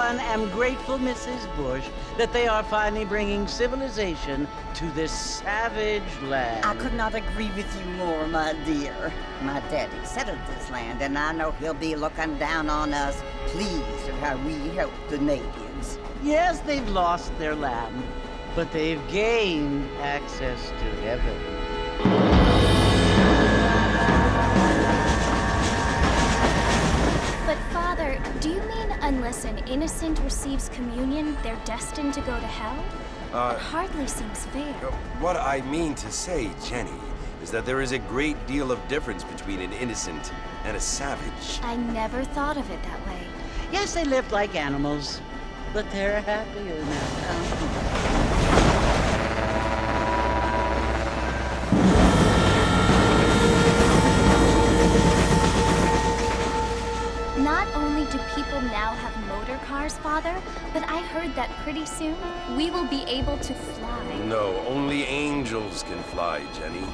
one, am grateful, Mrs. Bush, that they are finally bringing civilization to this savage land. I could not agree with you more, my dear. My daddy settled this land, and I know he'll be looking down on us, pleased at how we help the natives. Yes, they've lost their land, but they've gained access to heaven. But Father, do you mean unless an innocent receives communion, they're destined to go to hell? It hardly seems fair. What I mean to say, Jenny, is that there is a great deal of difference between an innocent and a savage. I never thought of it that way. Yes, they lived like animals, but they're happier now. Not only do people now have motor cars, Father, but I heard that pretty soon we will be able to fly. No, only angels can fly, Jenny.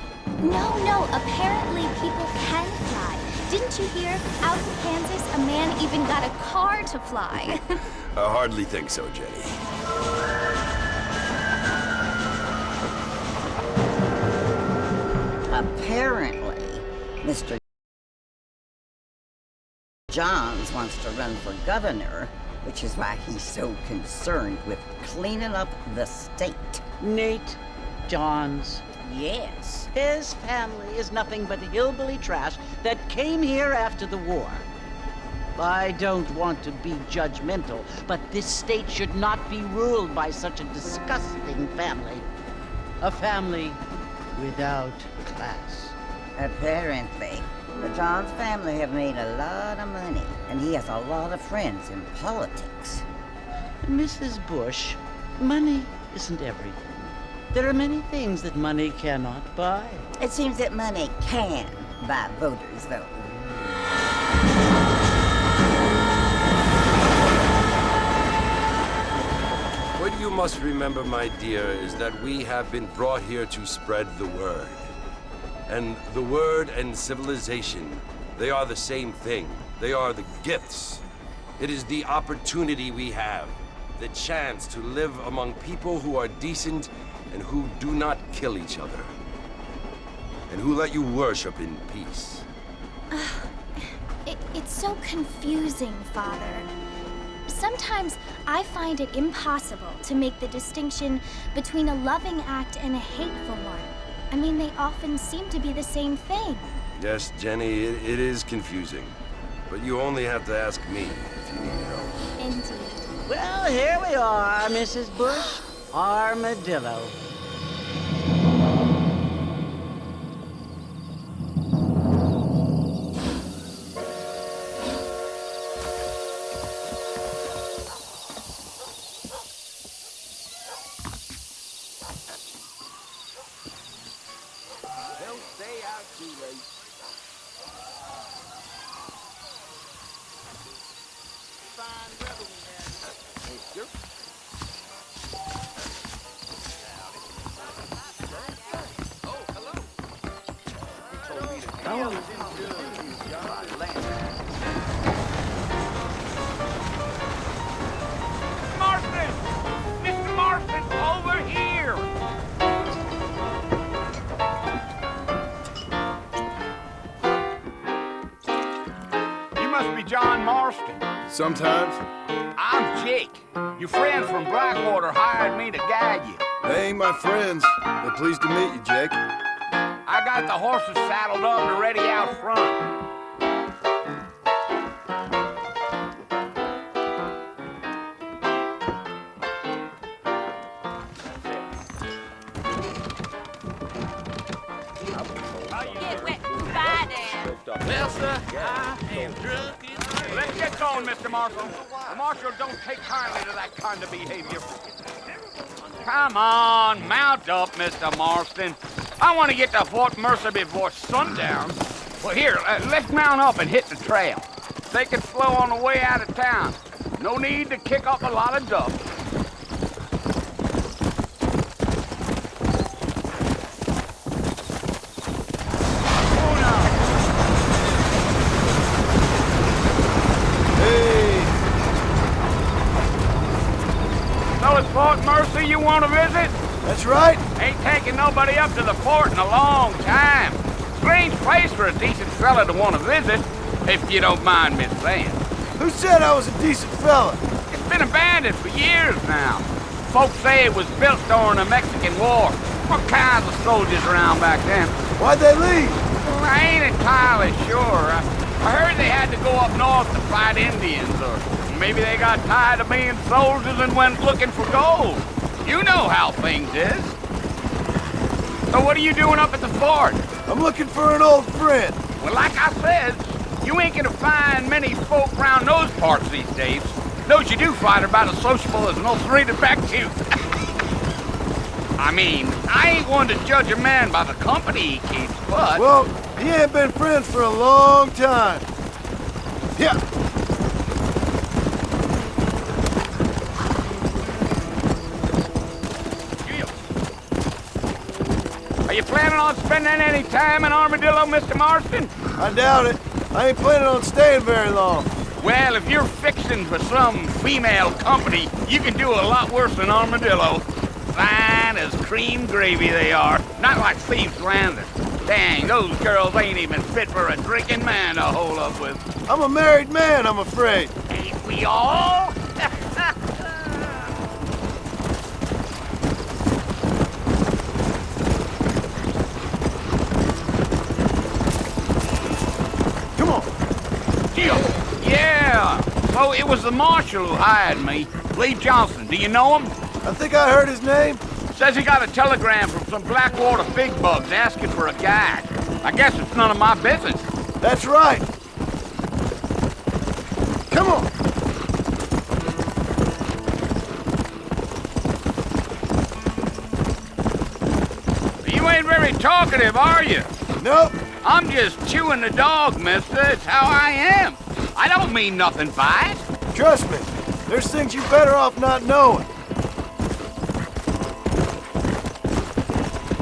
No, apparently people can fly. Didn't you hear? Out in Kansas, a man even got a car to fly. I hardly think so, Jenny. Apparently, Mr. Johns wants to run for governor, which is why he's so concerned with cleaning up the state. Nate Johns. Yes. His family is nothing but hillbilly trash that came here after the war. I don't want to be judgmental, but this state should not be ruled by such a disgusting family. A family without class. Apparently. The Johns family have made a lot of money, and he has a lot of friends in politics. Mrs. Bush, money isn't everything. There are many things that money cannot buy. It seems that money can buy voters, though. What you must remember, my dear, is that we have been brought here to spread the word. And the word and civilization, they are the same thing. They are the gifts. It is the opportunity we have, the chance to live among people who are decent and who do not kill each other, and who let you worship in peace. It's so confusing, Father. Sometimes I find it impossible to make the distinction between a loving act and a hateful one. I mean, they often seem to be the same thing. Yes, Jenny, it is confusing. But you only have to ask me if you need help. Indeed. Well, here we are, Mrs. Bush. Armadillo. Marston! Mr. Marston, over here! You must be John Marston. Sometimes. I'm Jake. Your friends from Blackwater hired me to guide you. They ain't my friends, but pleased to meet you, Jake. I got the horses saddled up and ready out front. Well, sir, I am drunk as... Let's get going, Mr. Marshal. The Marshal don't take kindly to that kind of behavior. Come on, mount up, Mr. Marston. I want to get to Fort Mercer before sundown. Well, here, let's mount up and hit the trail. Take it slow on the way out of town. No need to kick up a lot of dust. it's Fort Mercer you want to visit? That's right. Ain't taking nobody up to the fort in a long time. Strange place for a decent fella to want to visit, if you don't mind me saying. Who said I was a decent fella? It's been abandoned for years now. Folks say it was built during the Mexican War. What kinds of soldiers around back then? Why'd they leave? Well, I ain't entirely sure. I heard they had to go up north to fight Indians, or maybe they got tired of being soldiers and went looking for gold. You know how things is. So what are you doing up at the fort? I'm looking for an old friend. Well, like I said, you ain't gonna find many folk around those parts these days. Those you do find are about as sociable as an ulcerated back tooth. I mean, I ain't one to judge a man by the company he keeps, but... Well, he ain't been friends for a long time. Yeah. Are you planning on spending any time in Armadillo, Mr. Marston? I doubt it. I ain't planning on staying very long. Well, if you're fixing for some female company, you can do a lot worse than Armadillo. Fine as cream gravy they are. Not like Thieves' Landing. Dang, those girls ain't even fit for a drinking man to hole up with. I'm a married man, I'm afraid. Ain't we all? Come on. Yeah. So it was the marshal who hired me. Lee Johnson. Do you know him? I think I heard his name. Says he got a telegram from some Blackwater big bugs asking for a guide. I guess it's none of my business. That's right. Come on. You ain't very talkative, are you? Nope. I'm just chewing the dog, mister. It's how I am. I don't mean nothing by it. Trust me. There's things you're better off not knowing.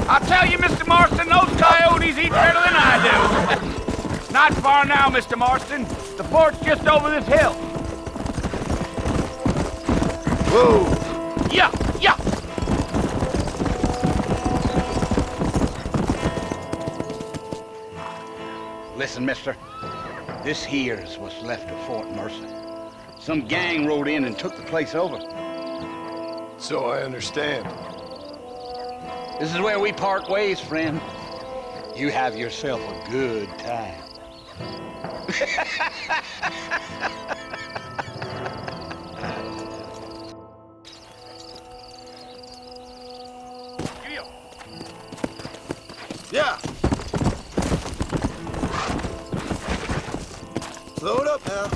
I'll tell you, Mr. Marston, those coyotes eat better than I do. Not far now, Mr. Marston. The fort's just over this hill. Whoa. Yeah, yeah. Listen, mister. This here's what's left of Fort Mercer. Some gang rode in and took the place over. So I understand. This is where we part ways, friend. You have yourself a good time. Yeah. Slow it up now.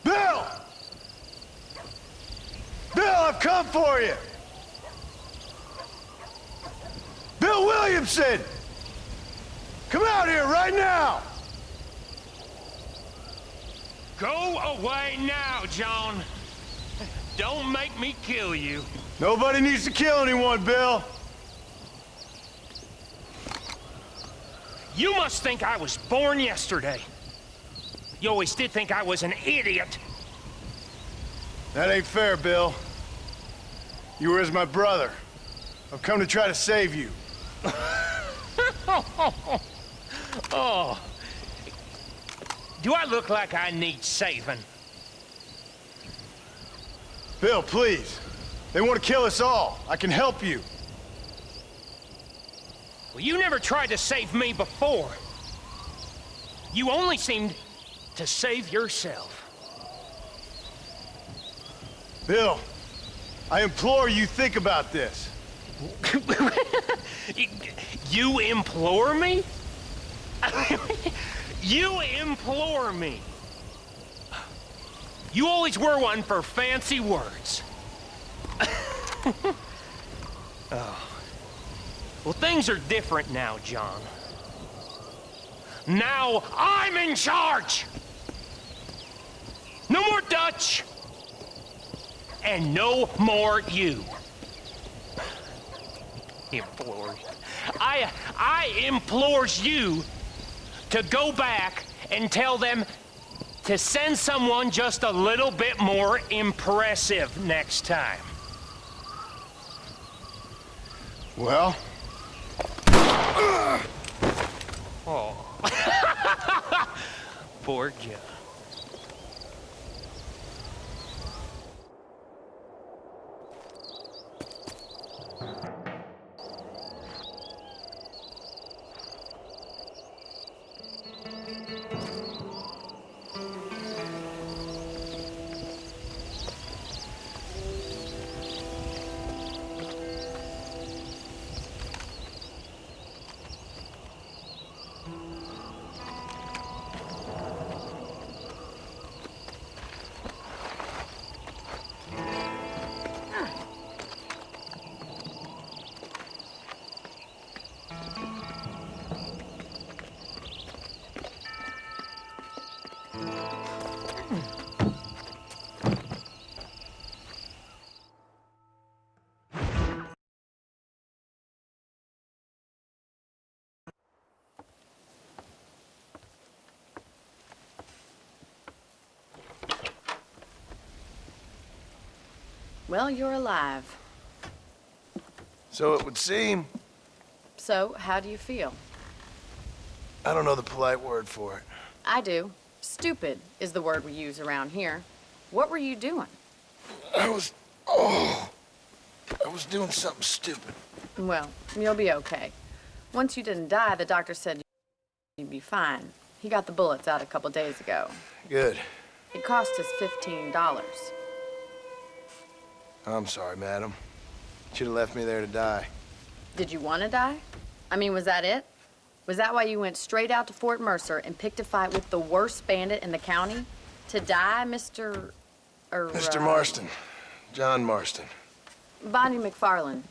Bill! Bill, I've come for you! Bill Williamson! Come out here right now! Go away now, John. Don't make me kill you. Nobody needs to kill anyone, Bill. You must think I was born yesterday. You always did think I was an idiot. That ain't fair, Bill. You were as my brother. I've come to try to save you. Oh. Do I look like I need saving? Bill, please. They want to kill us all. I can help you. Well, you never tried to save me before. You only seemed to save yourself. Bill, I implore you think about this. You implore me? You implore me. You always were one for fancy words. Oh. Well, things are different now, John. Now I'm in charge! No more Dutch! and no more you. I implores you to go back and tell them to send someone just a little bit more impressive next time. Well? Oh. Poor John. Well, you're alive. So it would seem. So, how do you feel? I don't know the polite word for it. I do. Stupid is the word we use around here. What were you doing? I was doing something stupid. Well, you'll be okay. Once you didn't die, the doctor said you'd be fine. He got the bullets out a couple days ago. Good. It cost us $15. I'm sorry, madam. Should have left me there to die. Did you want to die? I mean, was that it? Was that why you went straight out to Fort Mercer and picked a fight with the worst bandit in the county? To die, Mr. Mr. Marston. John Marston. Bonnie McFarland.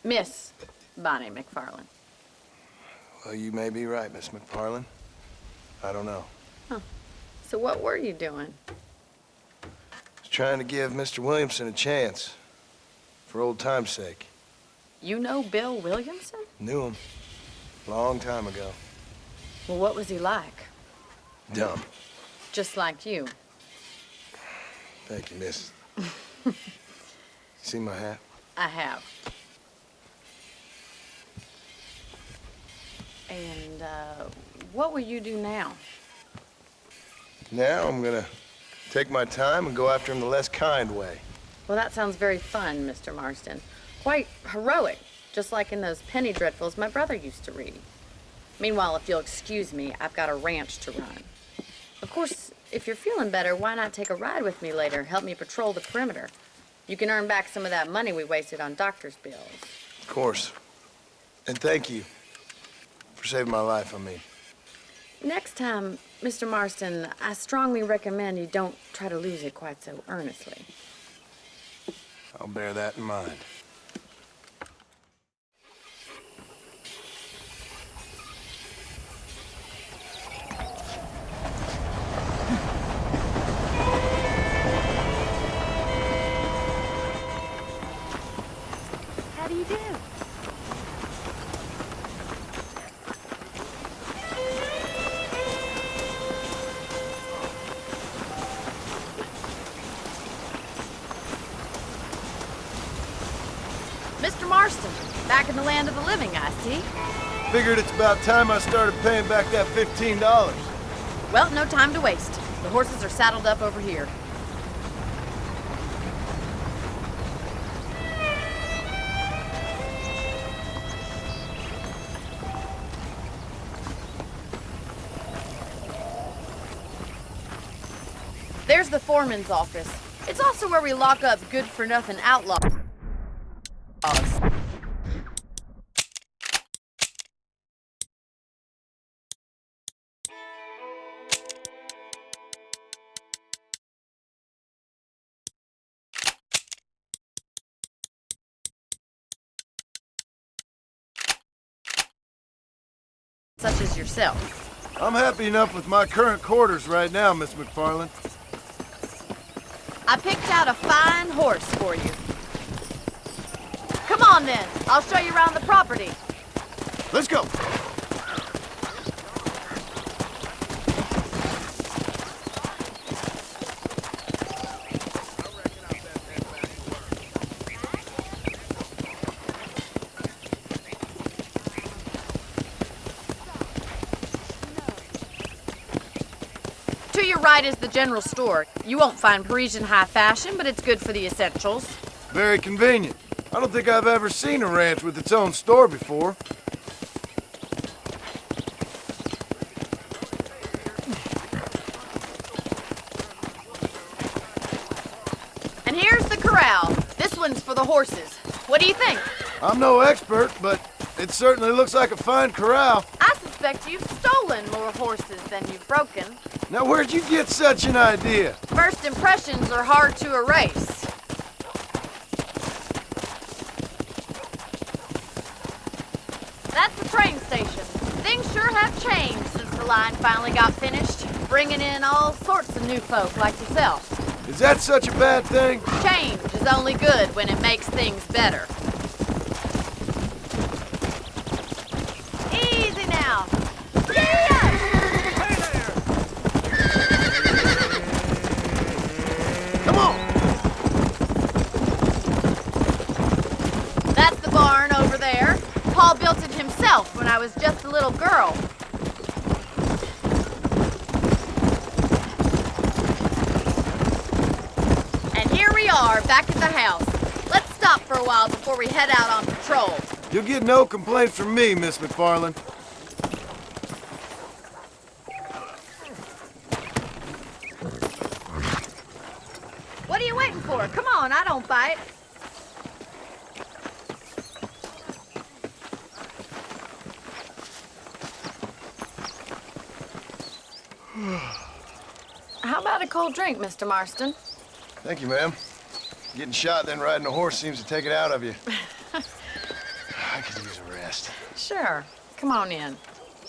Miss Bonnie McFarland. Well, you may be right, Miss McFarland. I don't know. Huh. So what were you doing? I was trying to give Mr. Williamson a chance. For old time's sake. You know Bill Williamson? Knew him. Long time ago. Well, what was he like? Dumb. Just like you. Thank you, miss. See my hat? I have. And, what will you do now? Now I'm gonna take my time and go after him the less kind way. Well, that sounds very fun, Mr. Marston. Quite heroic, just like in those penny dreadfuls my brother used to read. Meanwhile, if you'll excuse me, I've got a ranch to run. Of course, if you're feeling better, why not take a ride with me later? Help me patrol the perimeter. You can earn back some of that money we wasted on doctor's bills. Of course. And thank you for saving my life, I mean. Next time, Mr. Marston, I strongly recommend you don't try to lose it quite so earnestly. I'll bear that in mind. How do you do? Mr. Marston, back in the land of the living, I see. Figured it's about time I started paying back that $15. Well, no time to waste. The horses are saddled up over here. There's the foreman's office. It's also where we lock up good-for-nothing outlaws. Such as yourself. I'm happy enough with my current quarters right now, Miss McFarland. I picked out a fine horse for you. Come on then, I'll show you around the property. Let's go. To your right is the general store. You won't find Parisian high fashion, but it's good for the essentials. Very convenient. I don't think I've ever seen a ranch with its own store before. And here's the corral. This one's for the horses. What do you think? I'm no expert, but it certainly looks like a fine corral. I suspect you've stolen more horses than you've broken. Now, where'd you get such an idea? First impressions are hard to erase. That's the train station. Things sure have changed since the line finally got finished, bringing in all sorts of new folk like yourself. Is that such a bad thing? Change is only good when it makes things better. Easy now. See ya! Come on! That's the barn over there. Paul built it himself when I was just a little girl. And here we are, back at the house. Let's stop for a while before we head out on patrol. You'll get no complaints from me, Miss McFarland. What are you waiting for? Come on, I don't bite. How about a cold drink, Mr. Marston? Thank you, ma'am. Getting shot, then riding a horse seems to take it out of you. I could use a rest. Sure. Come on in.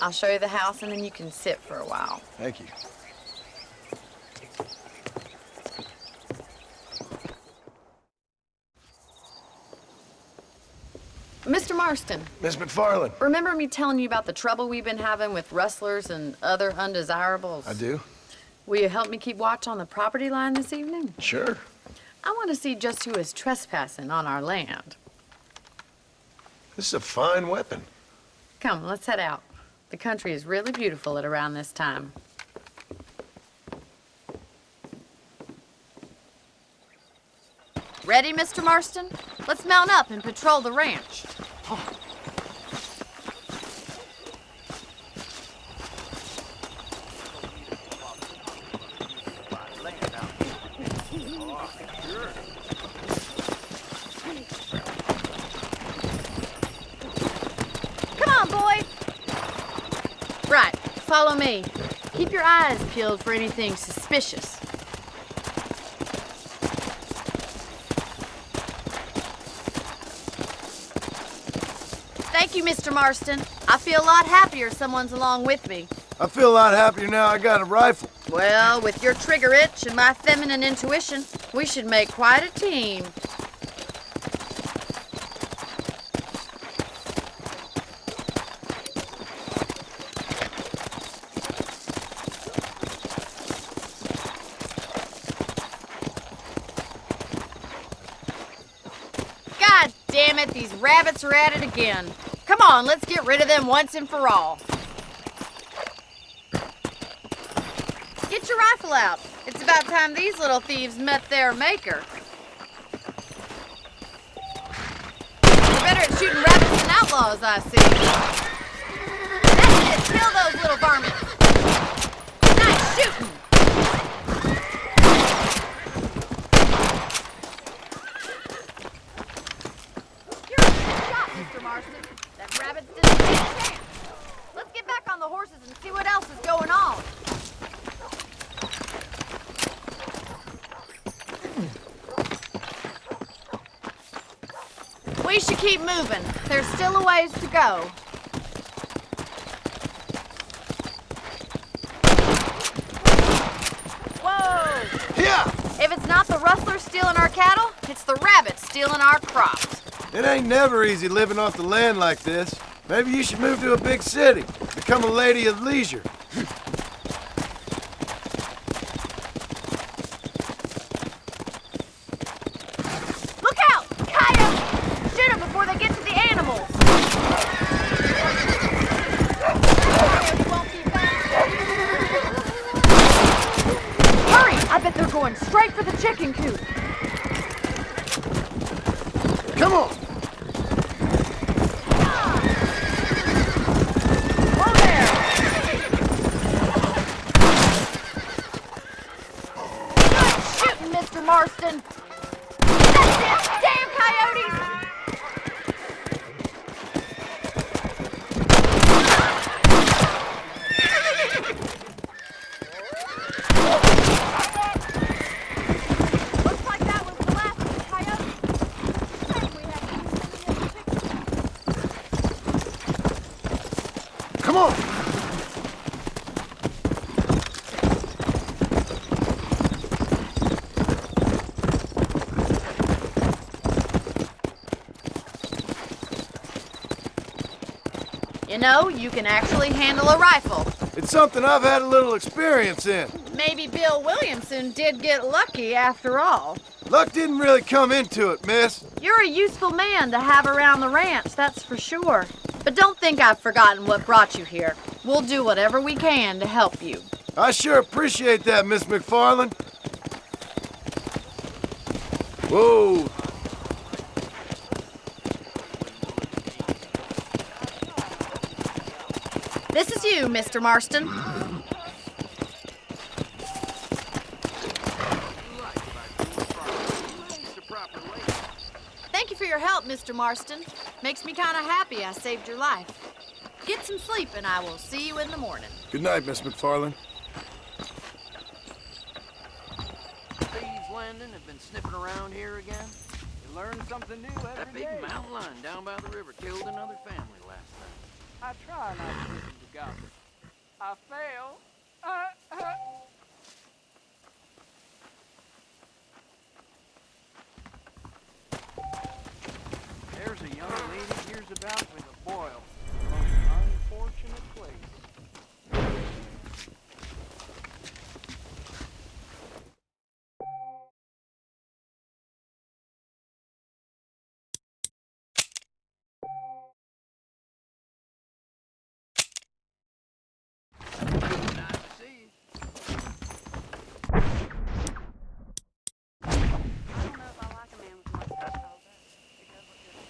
I'll show you the house and then you can sit for a while. Thank you. Mr. Marston, Miss McFarland. remember me telling you about the trouble we've been having with rustlers and other undesirables? I do. Will you help me keep watch on the property line this evening? Sure. I want to see just who is trespassing on our land. This is a fine weapon. Come, let's head out. The country is really beautiful at around this time. Ready, Mr. Marston? Let's mount up and patrol the ranch. Come on, boy. Right, follow me. Keep your eyes peeled for anything suspicious. Thank you, Mr. Marston. I feel a lot happier someone's along with me. I feel a lot happier now I got a rifle. Well, with your trigger itch and my feminine intuition, we should make quite a team. God damn it, these rabbits are at it again. Come on, let's get rid of them once and for all. Get your rifle out. It's about time these little thieves met their maker. You're better at shooting rabbits than outlaws, I see. That's it. Kill those little varmints. Nice shooting. You're a good shot, Mr. Marston. That rabbit didn't take a chance. Let's get back on the horses and see what else is going on. We should keep moving. There's still a ways to go. Whoa! Yeah! If it's not the rustlers stealing our cattle, it's the rabbits stealing our crops. It ain't never easy living off the land like this. Maybe you should move to a big city. Become a lady of leisure. Look out! Coyotes! Shoot them before they get to the animals. Hurry! I bet they're going straight for the chicken coop. Come on! Whoa there! Good shooting, Mr. Marston. That's it! Damn coyotes! Looks like that was the last of the coyotes. Shame we haven't seen any other pictures. Come on! You know, you can actually handle a rifle. It's something I've had a little experience in. Maybe Bill Williamson did get lucky after all. Luck didn't really come into it, miss. You're a useful man to have around the ranch, that's for sure. But don't think I've forgotten what brought you here. We'll do whatever we can to help you. I sure appreciate that, Miss McFarland. Whoa. This is you, Mr. Marston. Thank you for your help, Mr. Marston. Makes me kind of happy I saved your life. Get some sleep and I will see you in the morning. Good night, Miss McFarland. Thieves landing have been sniffing around here again. You learn something new every That big mountain lion down by the river killed another family last night. I try not to listen to gossip. I fail. There's a young lady hears about with a boil. Most unfortunate place. Nice to see you. I don't know if I like a man with a mustache all day. It does look good.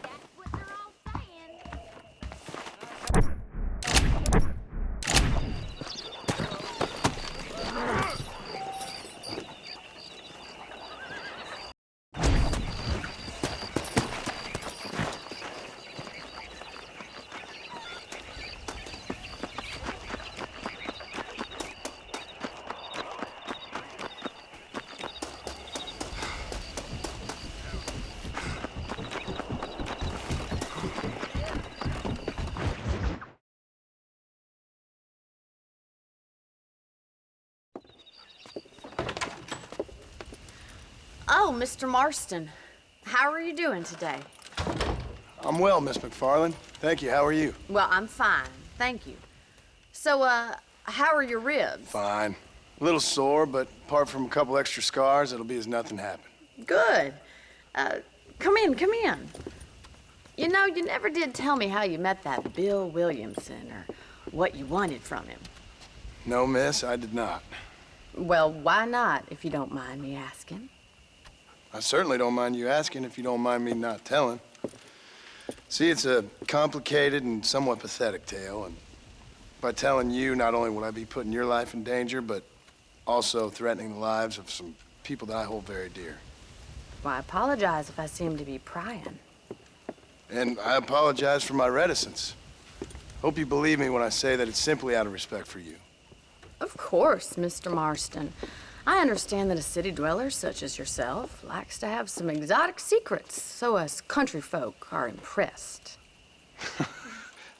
That's what they're all saying. Oh, Mr. Marston. How are you doing today? I'm well, Miss McFarland. Thank you. How are you? Well, I'm fine. Thank you. So, how are your ribs? Fine. A little sore, but apart from a couple extra scars, it'll be as nothing happened. Good. Come in, come in. You know, you never did tell me how you met that Bill Williamson or what you wanted from him. No, miss, I did not. Well, why not, if you don't mind me asking? I certainly don't mind you asking if you don't mind me not telling. See, it's a complicated and somewhat pathetic tale, and by telling you, not only will I be putting your life in danger, but also threatening the lives of some people that I hold very dear. Well, I apologize if I seem to be prying. And I apologize for my reticence. Hope you believe me when I say that it's simply out of respect for you. Of course, Mr. Marston. I understand that a city dweller such as yourself likes to have some exotic secrets, so us country folk are impressed.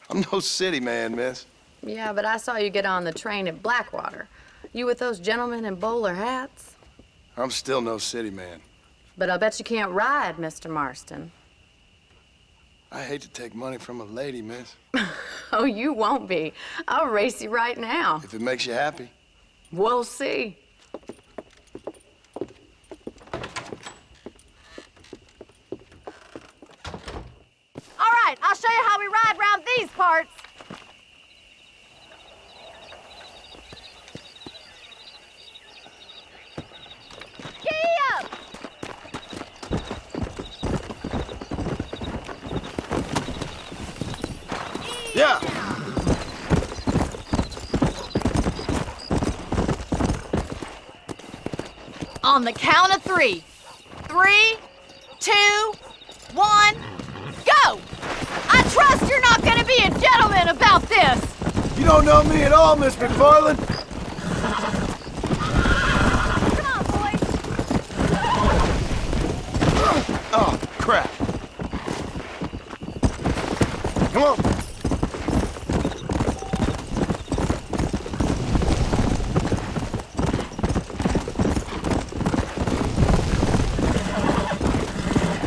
I'm no city man, miss. Yeah, but I saw you get on the train at Blackwater. You with those gentlemen in bowler hats? I'm still no city man. But I'll bet you can't ride, Mr. Marston. I hate to take money from a lady, miss. Oh, you won't be. I'll race you right now. If it makes you happy. We'll see. All right, I'll show you how we ride round these parts. Giddy up! Yeah! On the count of 3. 3, 2, 1, go! I trust you're not gonna be a gentleman about this! You don't know me at all, Miss McFarland. Come on, boys! Oh, crap. Come on.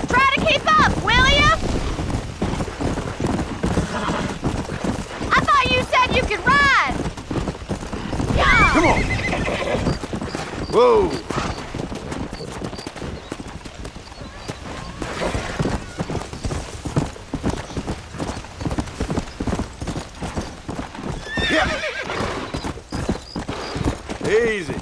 Try to keep up, will ya? I thought you said you could ride! Yeah! Come on. Whoa. Yeah. Easy.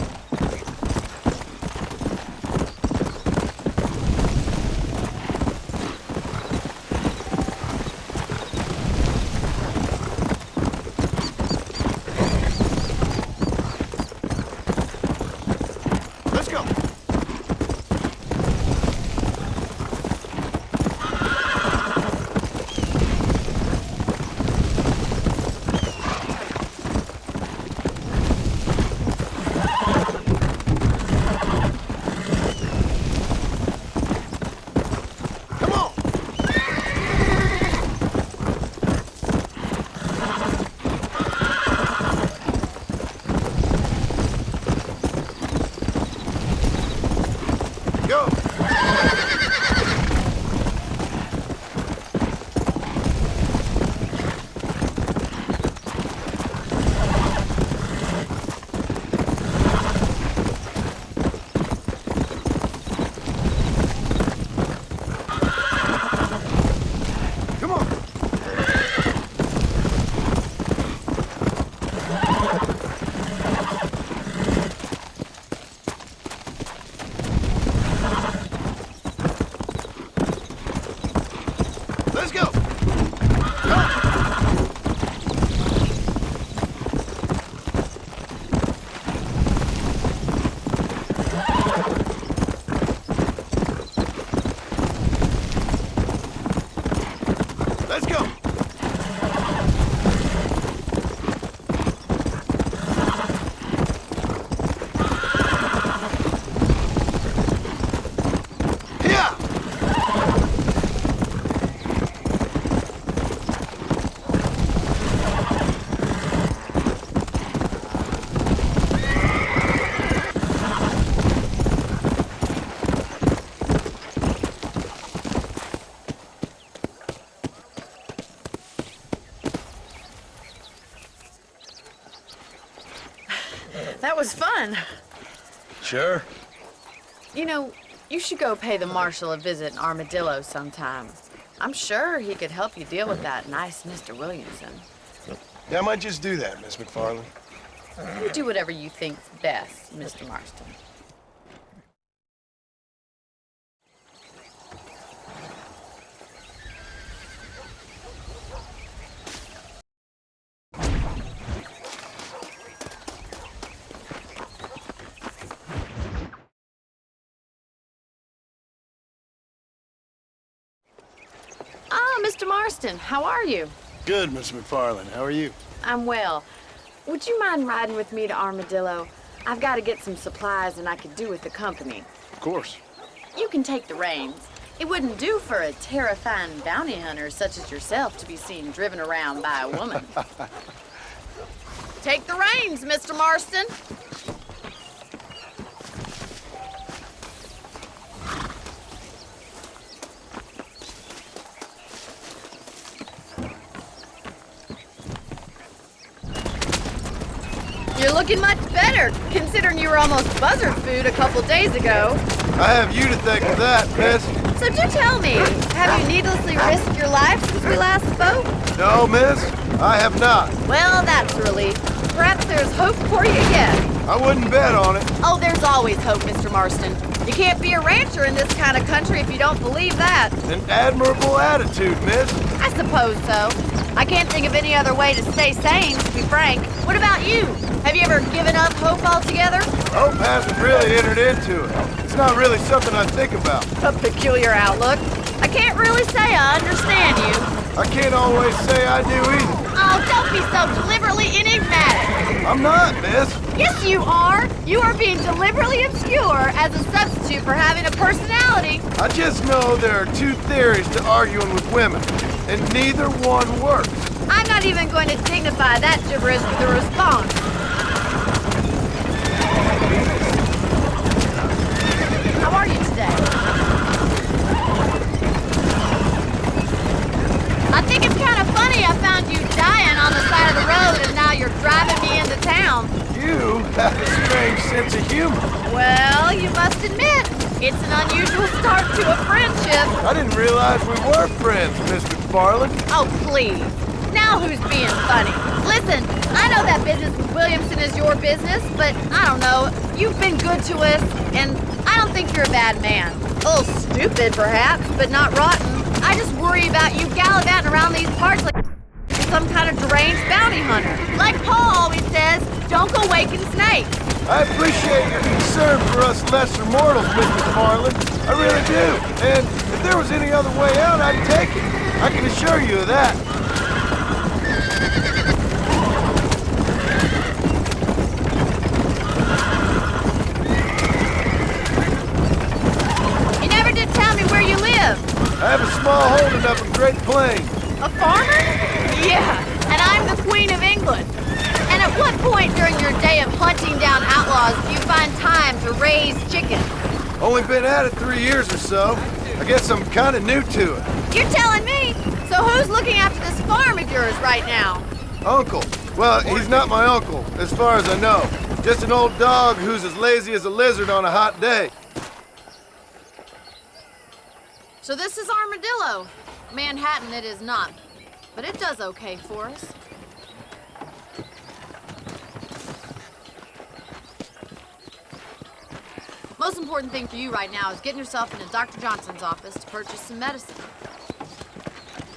Let's go. Come on. Go. Come on. Let's go. Let's go. Yeah. That was fun. Sure. You know, you should go pay the marshal a visit in Armadillo sometime. I'm sure he could help you deal with that nice Mr. Williamson. Yeah, I might just do that, Miss McFarland. You do whatever you think's best, Mr. Marston. Ah, Mr. Marston, how are you? Good, Miss McFarland. How are you? I'm well. Would you mind riding with me to Armadillo? I've got to get some supplies and I could do with the company. Of course. You can take the reins. It wouldn't do for a terrifying bounty hunter such as yourself to be seen driven around by a woman. Take the reins, Mr. Marston. You're looking much better, considering you were almost buzzard food a couple days ago. I have you to thank for that, miss. So do tell me, have you needlessly risked your life since we last spoke? No, miss, I have not. Well, that's a relief. Perhaps there's hope for you yet. I wouldn't bet on it. Oh, there's always hope, Mr. Marston. You can't be a rancher in this kind of country if you don't believe that. An admirable attitude, miss. I suppose so. I can't think of any other way to stay sane, to be frank. What about you? Have you ever given up hope altogether? Hope hasn't really entered into it. It's not really something I think about. A peculiar outlook. I can't really say I understand you. I can't always say I do either. Oh, don't be so deliberately enigmatic. I'm not, miss. Yes, you are. You are being deliberately obscure as a substitute for having a personality. I just know there are two theories to arguing with women, and neither one works. I'm not even going to dignify that gibberish with a response. How are you today? I think it's kind of funny I found you dying on the side of the road and now you're driving me into town. You have a strange sense of humor. Well, you must admit, it's an unusual start to a friendship. I didn't realize we were friends, Miss McFarland. Oh, please. Now who's being funny? Listen, I know that business with Williamson is your business, but I don't know. You've been good to us, and I don't think you're a bad man. A little stupid, perhaps, but not rotten. I just worry about you gallivanting around these parts like some kind of deranged bounty hunter. Like Paul always says, don't go waking snakes. I appreciate your concern for us lesser mortals, Miss McFarland. I really do. And if there was any other way out, I'd take it. I can assure you of that. You never did tell me where you live. I have a small holding up in Great Plains. A farmer? Yeah, and I'm the Queen of England. And at what point during your day of hunting down outlaws do you find time to raise chickens? Only been at it 3 years or so. I guess I'm kind of new to it. You're telling me? So who's looking after this farm of yours right now? Uncle. Well, he's not my uncle, as far as I know. Just an old dog who's as lazy as a lizard on a hot day. So this is Armadillo. Manhattan it is not, but it does okay for us. Most important thing for you right now is getting yourself into Dr. Johnson's office to purchase some medicine.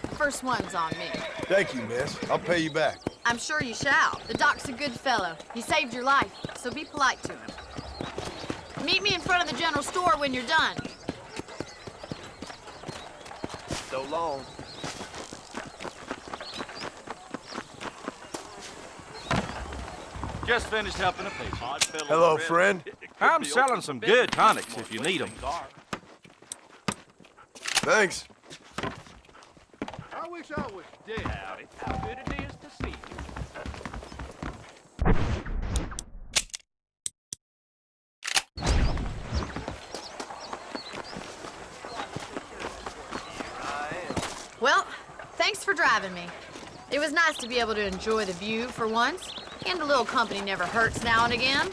The first one's on me. Thank you, miss. I'll pay you back. I'm sure you shall. The doc's a good fellow. He saved your life, so be polite to him. Meet me in front of the general store when you're done. So long. Just finished helping a patient. Hello, friend. I'm selling some good tonics if you need them. Thanks. I wish I was dead. Howdy. How good it is to see you. Well, thanks for driving me. It was nice to be able to enjoy the view for once, and a little company never hurts now and again.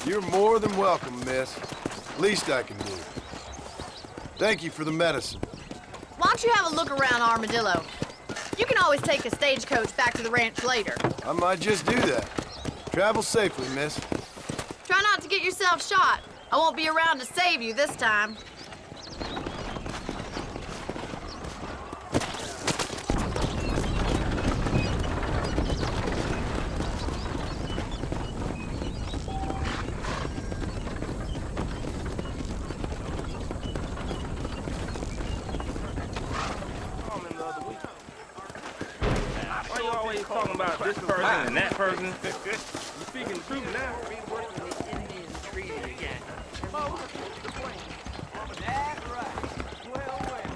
You're more than welcome, miss. Least I can do. Thank you for the medicine. Why don't you have a look around Armadillo? You can always take a stagecoach back to the ranch later. I might just do that. Travel safely, miss. Try not to get yourself shot. I won't be around to save you this time. Why you always talking about this person and that person? You're speaking the truth now. greedy again. That's right. Well, well.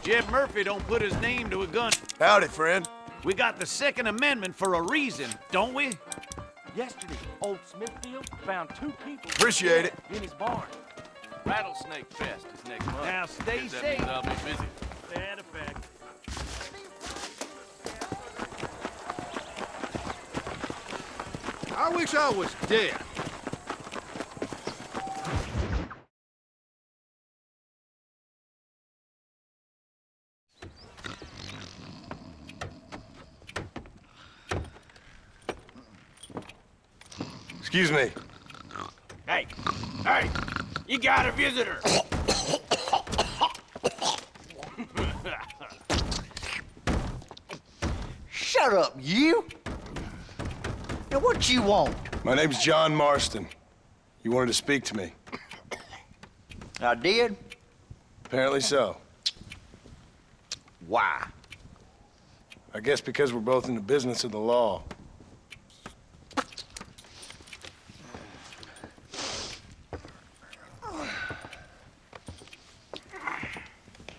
Jeb Murphy don't put his name to a gun. Howdy, friend. We got the Second Amendment for a reason, don't we? Yesterday, old Smithfield found 2 people Appreciate it. in his barn. Rattlesnake Fest is next month. Now stay That safe. means I'll be busy. Bad effect. I wish I was dead. Excuse me. Hey, you got a visitor. Shut up, you! Now, what you want? My name's John Marston. You wanted to speak to me. I did? Apparently so. Why? I guess because we're both in the business of the law.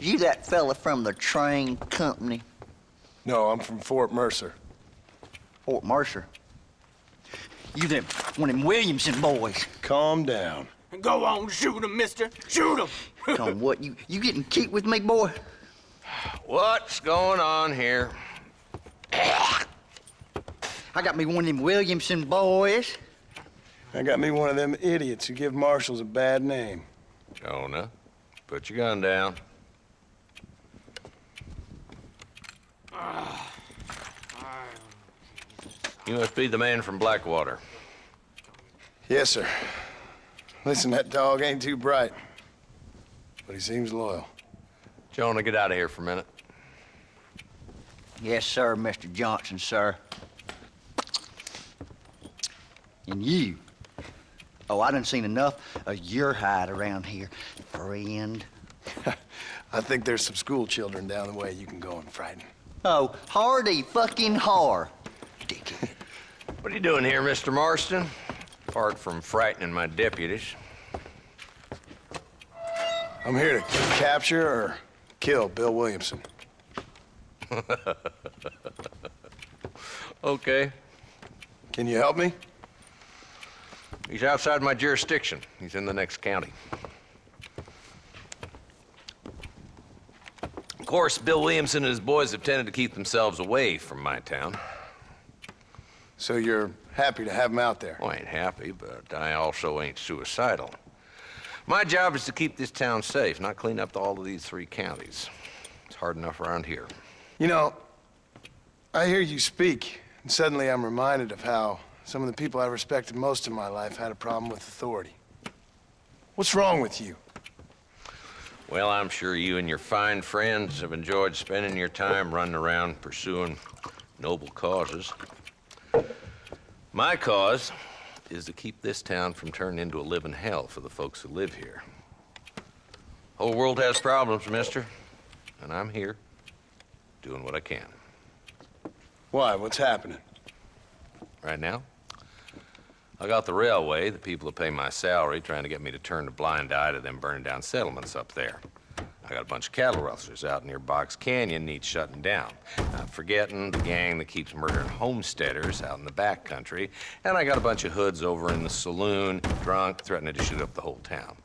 You that fella from the train company? No, I'm from Fort Mercer. Fort Mercer? You them, one of them Williamson boys. Calm down. Go on, shoot him, mister. Shoot him. Come, what, you getting cute with me, boy? What's going on here? I got me one of them Williamson boys. I got me one of them idiots who give marshals a bad name. Jonah, put your gun down. You must be the man from Blackwater. Yes, sir. Listen, that dog ain't too bright, but he seems loyal. Jonah, get out of here for a minute. Yes, sir, Mr. Johnson, sir. And you. Oh, I done seen enough of your hide around here, friend. I think there's some school children down the way you can go and frighten. Oh, hardy fucking har. Dickhead. What are you doing here, Mr. Marston? Apart from frightening my deputies. I'm here to capture or kill Bill Williamson. Okay. Can you help me? He's outside my jurisdiction. He's in the next county. Of course, Bill Williamson and his boys have tended to keep themselves away from my town. So you're happy to have him out there? Well, I ain't happy, but I also ain't suicidal. My job is to keep this town safe, not clean up all of these 3 counties. It's hard enough around here. You know, I hear you speak, and suddenly I'm reminded of how some of the people I respected most in my life had a problem with authority. What's wrong with you? Well, I'm sure you and your fine friends have enjoyed spending your time running around pursuing noble causes. My cause is to keep this town from turning into a living hell for the folks who live here. Whole world has problems, mister, and I'm here doing what I can. Why? What's happening? Right now, I got the railway, the people who pay my salary, trying to get me to turn a blind eye to them burning down settlements up there. I got a bunch of cattle rustlers out near Box Canyon needs shutting down. Not forgetting the gang that keeps murdering homesteaders out in the back country. And I got a bunch of hoods over in the saloon, drunk, threatening to shoot up the whole town.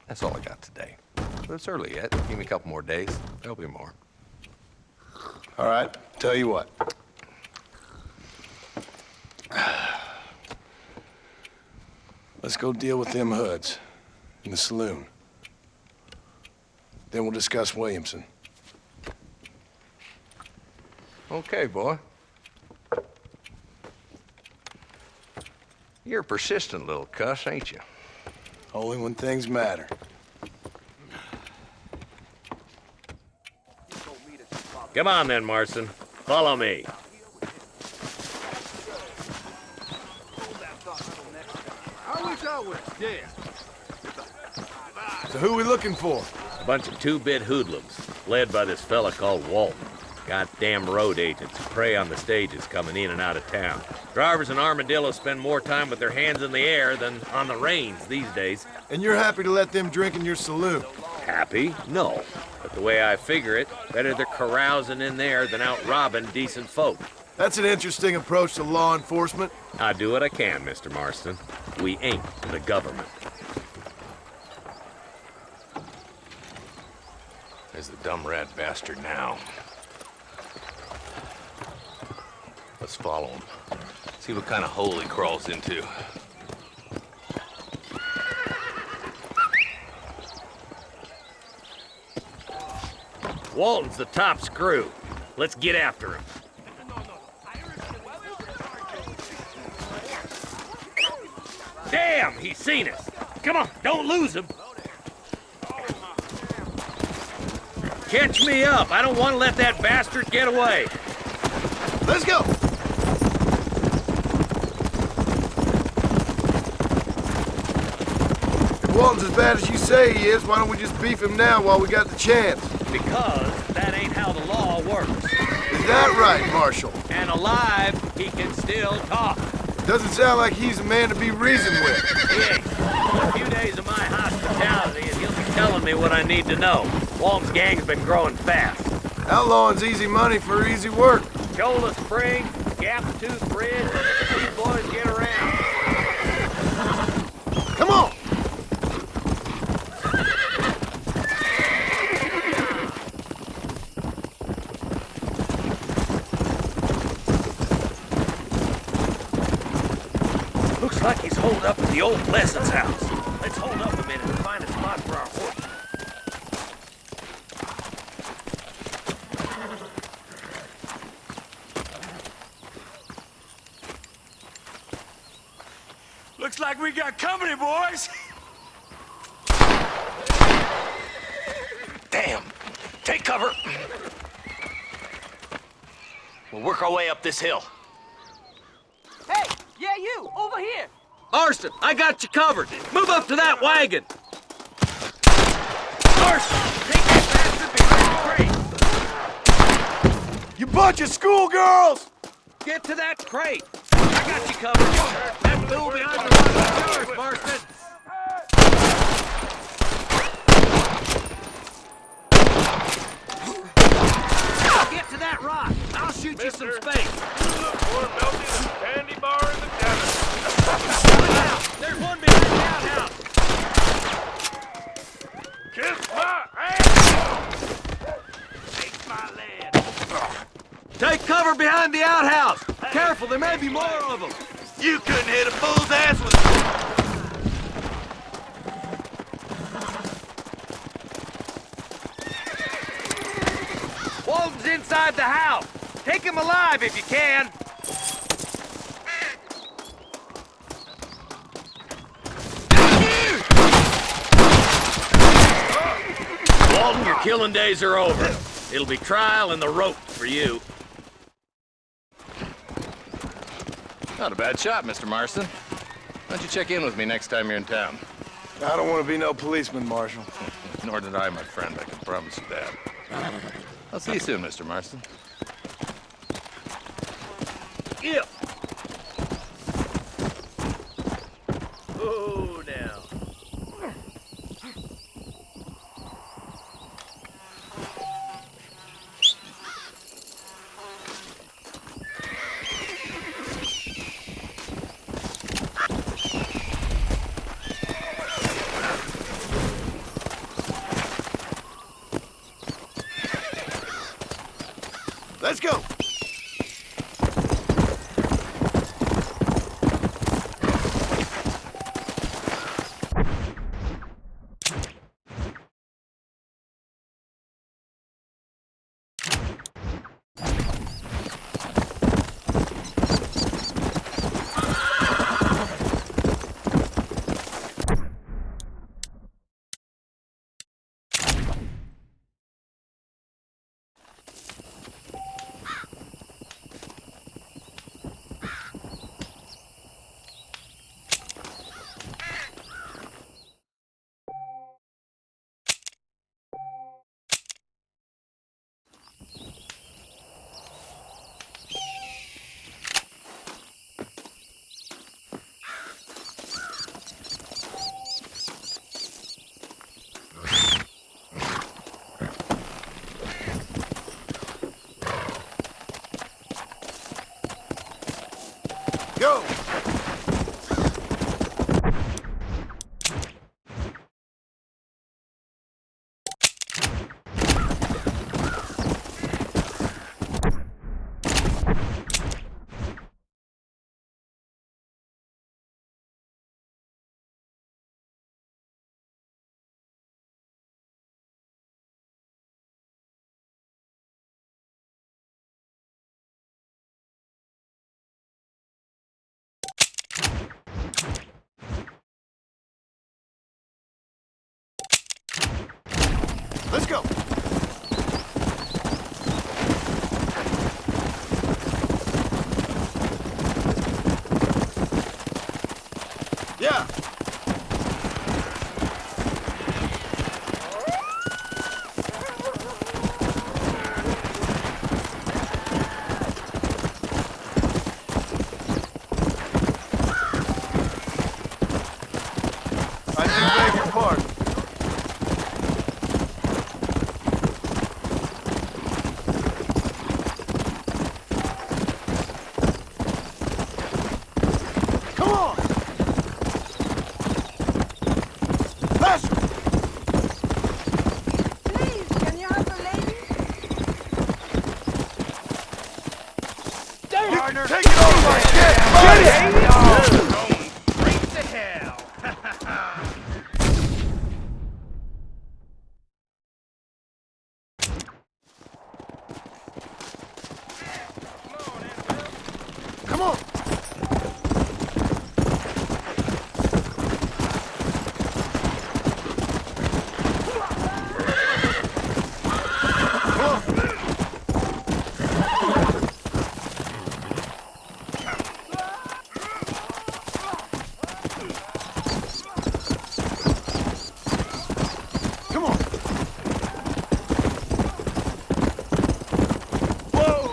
That's all I got today. But it's early yet. Give me a couple more days. There'll be more. All right, tell you what. Let's go deal with them hoods in the saloon. Then we'll discuss Williamson. Okay, boy. You're a persistent little cuss, ain't you? Only when things matter. Come on then, Marston. Follow me. I wish I was dead. So who we looking for? A bunch of 2-bit hoodlums, led by this fella called Walton. Goddamn road agents who prey on the stages coming in and out of town. Drivers in Armadillo spend more time with their hands in the air than on the reins these days. And you're happy to let them drink in your saloon? Happy? No. But the way I figure it, better they're carousing in there than out robbing decent folk. That's an interesting approach to law enforcement. I do what I can, Mr. Marston. We ain't the government. There's the dumb rat bastard now. Let's follow him. See what kind of hole he crawls into. Walton's the top screw. Let's get after him. Damn, he's seen us. Come on, don't lose him. Catch me up. I don't want to let that bastard get away. Let's go. If Walton's as bad as you say he is, why don't we just beef him now while we got the chance? Because that ain't how the law works. Is that right, Marshal? And alive, he can still talk. Doesn't sound like he's a man to be reasoned with. He ain't. A few days of my hospitality and he'll be telling me what I need to know. Walton's gang's been growing fast. Outlawing's easy money for easy work. Shoulder Spring, Gap Tooth Bridge, these boys get around. Come on! Looks like he's holed up at the old Pleasant's house. Let's hold up a minute and find a spot for our horse. Looks like we got company, boys. Damn! Take cover! We'll work our way up this hill. Hey, yeah, you, over here. Marston, I got you covered. Move up to that wagon. Marston, take that bastard behind the crate. You bunch of schoolgirls! Get to that crate. I got you covered. That fool behind the rock is yours, Marston. Get to that rock. I'll shoot you some space. Look for melting a candy bar in the cabin. There's one behind the outhouse. Kiss my ass! Take my land. Take cover behind the outhouse. Careful, there may be more of them. You couldn't hit a fool's ass with Walton's inside the house. Take him alive if you can. Walton, your killing days are over. It'll be trial and the rope for you. Not a bad shot, Mr. Marston. Why don't you check in with me next time you're in town? I don't want to be no policeman, Marshal. Nor did I, my friend. I can promise you that. I'll see you soon, Mr. Marston. Yeah. Oh, now. Let's go! Go! Let's go! Yeah! I do beg your pardon. Come on! Faster! Please, can you help the lady? Partner, take it over! Get it! Straight to hell. Come on! Come on! Whoa!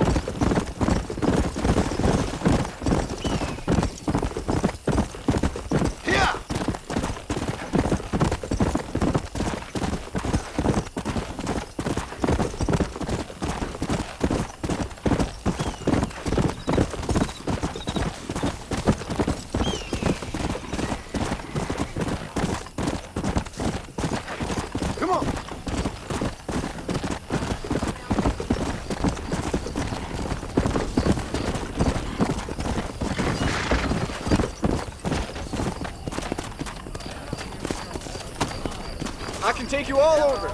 Here! Come on! I can take you all over.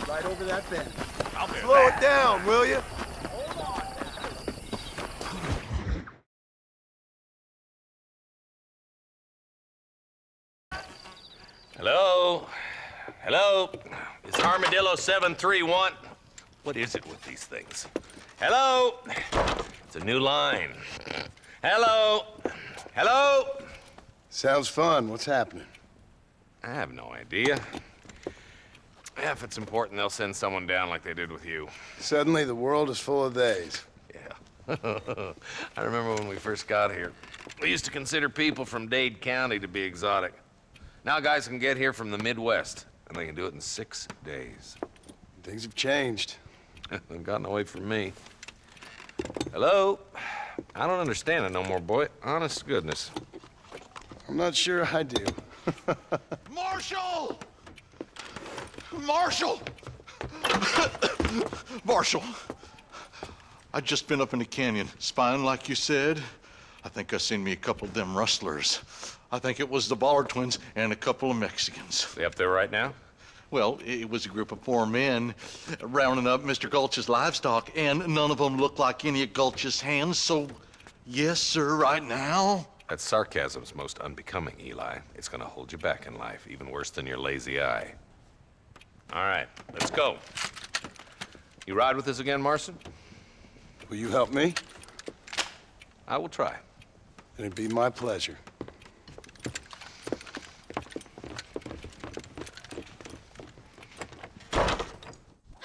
Right over that bend. Slow it down, will you? Hello? Hello? It's Armadillo 731. What is it with these things? Hello? It's a new line. Hello? Hello? Sounds fun. What's happening? I have no idea. Yeah, if it's important, they'll send someone down like they did with you. Suddenly, the world is full of days. Yeah. I remember when we first got here. We used to consider people from Dade County to be exotic. Now guys can get here from the Midwest, and they can do it in 6 days. Things have changed. They've gotten away from me. Hello? I don't understand it no more, boy. Honest to goodness. I'm not sure I do. Marshal! Marshal! Marshal! I just been up in the canyon, spying like you said. I think I seen me a couple of them rustlers. I think it was the Ballard twins and a couple of Mexicans. They up there right now? Well, it was a group of 4 men rounding up Mr. Gulch's livestock, and none of them looked like any of Gulch's hands, so yes, sir, right now. That sarcasm's most unbecoming, Eli. It's gonna hold you back in life, even worse than your lazy eye. All right, let's go. You ride with us again, Marson? Will you help me? I will try. It'd be my pleasure.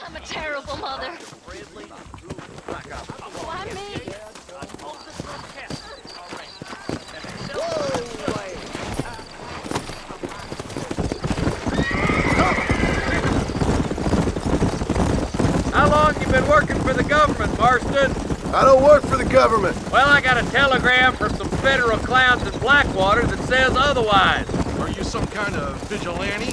I'm a terrible mother. Why me? long you been working for the government, Marston? I don't work for the government. Well, I got a telegram from some federal clowns in Blackwater that says otherwise. Are you some kind of vigilante?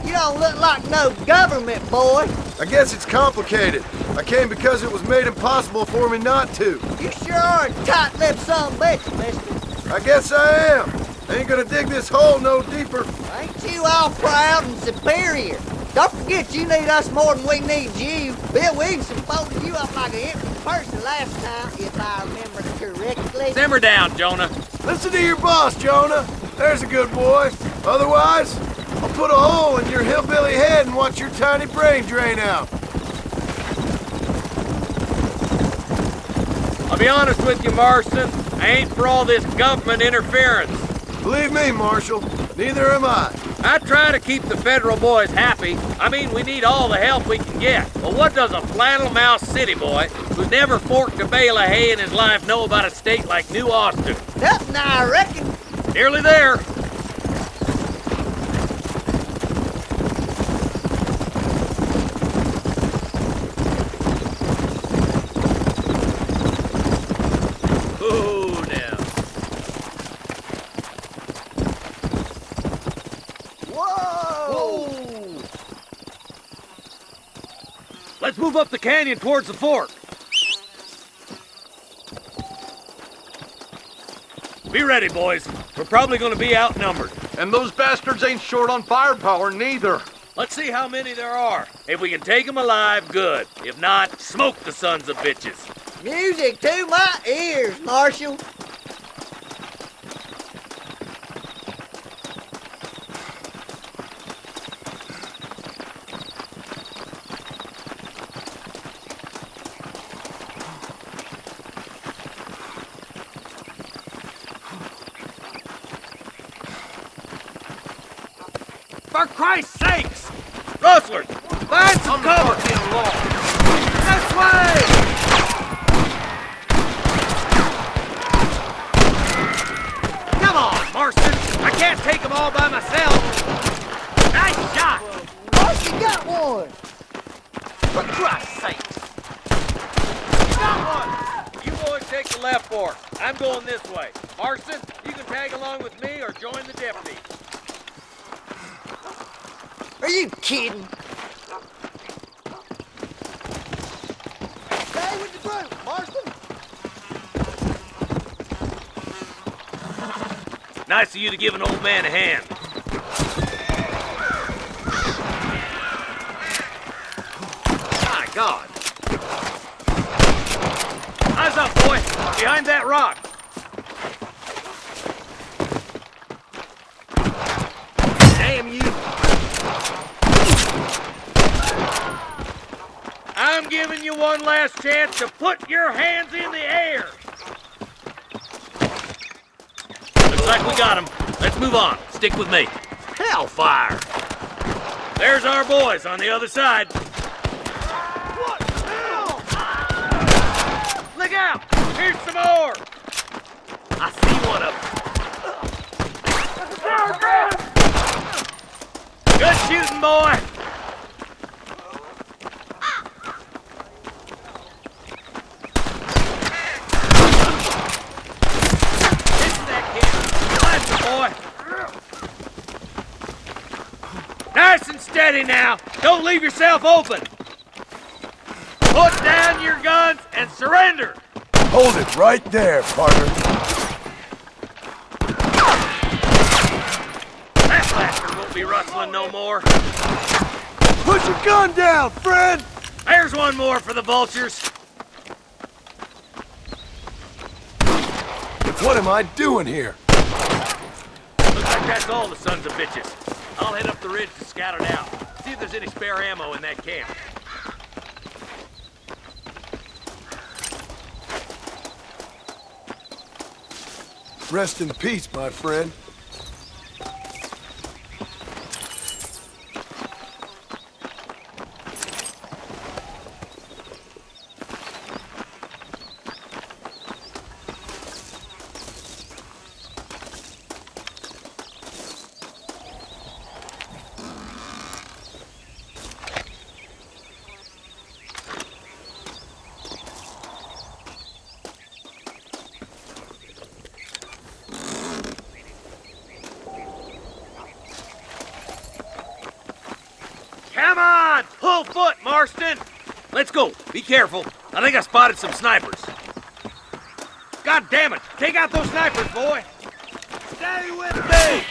You don't look like no government, boy. I guess it's complicated. I came because it was made impossible for me not to. You sure are a tight-lipped son of a bitch, mister. I guess I am. Ain't gonna dig this hole no deeper. Ain't you all proud and superior? Don't forget you need us more than we need you. Bill Williamson folded you up like an empty person last time, if I remember correctly. Simmer down, Jonah. Listen to your boss, Jonah. There's a good boy. Otherwise, I'll put a hole in your hillbilly head and watch your tiny brain drain out. I'll be honest with you, Marston. I ain't for all this government interference. Believe me, Marshal, neither am I. I try to keep the federal boys happy. I mean, we need all the help we can get. But what does a flannel-mouthed city boy who's never forked a bale of hay in his life know about a state like New Austin? Nothing, I reckon. Nearly there. Oh, now. Whoa! Let's move up the canyon towards the fort. Be ready, boys. We're probably going to be outnumbered. And those bastards ain't short on firepower, neither. Let's see how many there are. If we can take them alive, good. If not, smoke the sons of bitches. Music to my ears, Marshal. For Christ's sakes! Rustlers, find some cover! This way! Come on, Marston! I can't take them all by myself! Nice shot! Marshal got one! For Christ's sakes! Got one! You boys take the left fork. I'm going this way. Marston, you can tag along with me or join the deputy. Are you kidding? Stay with the group, Marston. Nice of you to give an old man a hand. My God. Eyes up, boy. Behind that rock. Damn you. I'm giving you one last chance to put your hands in the air. Looks like we got him. Let's move on. Stick with me. Hellfire! There's our boys on the other side. What the hell? Look out! Here's some more! I see one of them. Good shooting, boy! Nice and steady now. Don't leave yourself open. Put down your guns and surrender. Hold it right there, partner. That bastard won't be rustling no more. Put your gun down, friend! There's one more for the vultures. What am I doing here? Looks like that's all the sons of bitches. I'll head up the ridge to scout it out. See if there's any spare ammo in that camp. Rest in peace, my friend. foot, Marston! Let's go. Be careful. I think I spotted some snipers. God damn it! Take out those snipers, boy! Stay with me!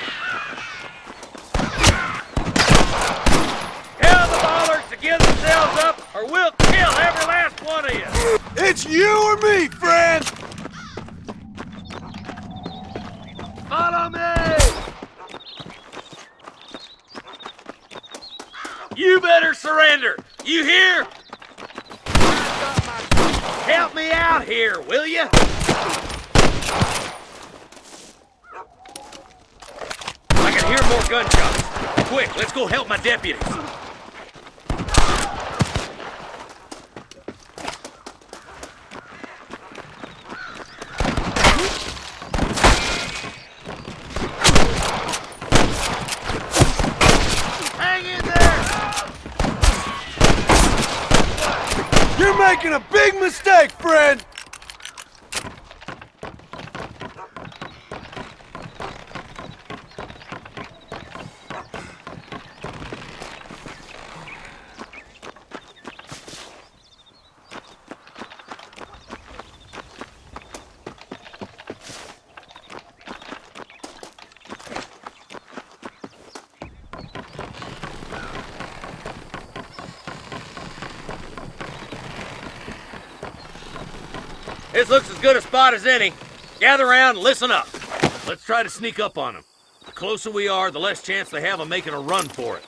Tell the ballers to give themselves up, or we'll kill every last one of you! It's you or me, friend! Follow me! You better surrender! You hear? Help me out here, will you? I can hear more gunshots. Quick, let's go help my deputies. Hang in there! You're making a big mistake, friend! This looks as good a spot as any. Gather around and listen up. Let's try to sneak up on them. The closer we are, the less chance they have of making a run for it.